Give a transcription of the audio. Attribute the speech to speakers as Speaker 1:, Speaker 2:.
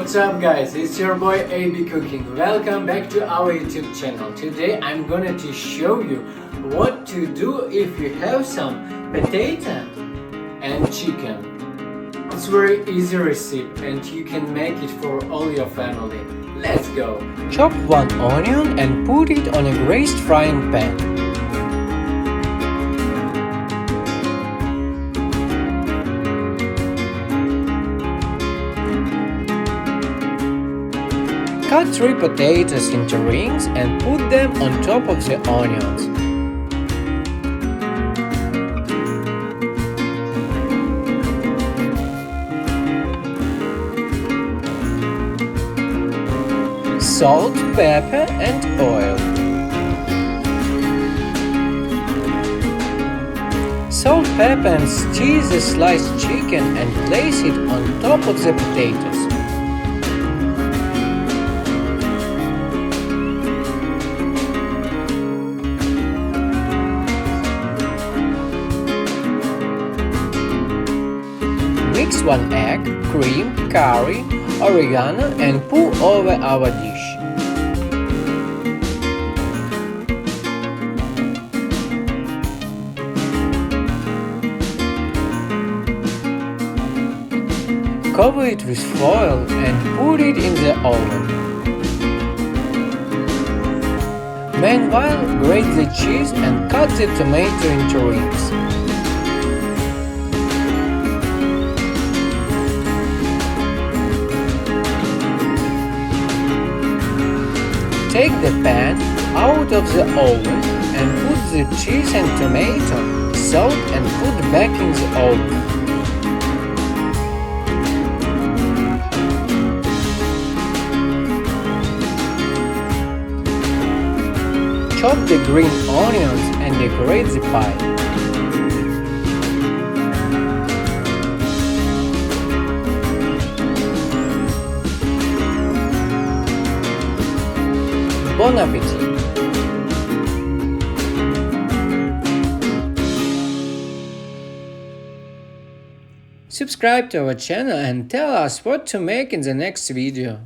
Speaker 1: What's up guys, it's your boy AB Cooking. Welcome back to our YouTube channel. Today I'm gonna to show you what to do if you have some potato and chicken. It's very easy recipe and you can make it for all your family. Let's go!
Speaker 2: Chop one onion and put it on a greased frying pan. Cut 3 potatoes into rings and put them on top of the onions. Salt, pepper and oil. Salt, pepper and stir the sliced chicken and place it on top of the potatoes. Mix 1 egg, cream, curry, oregano and pour over our dish. Cover it with foil and put it in the oven. Meanwhile, grate the cheese and cut the tomato into rings. Take the pan out of the oven and put the cheese and tomato, salt and put back in the oven. Chop the green onions and decorate the pie. Bon appétit! Subscribe to our channel and tell us what to make in the next video.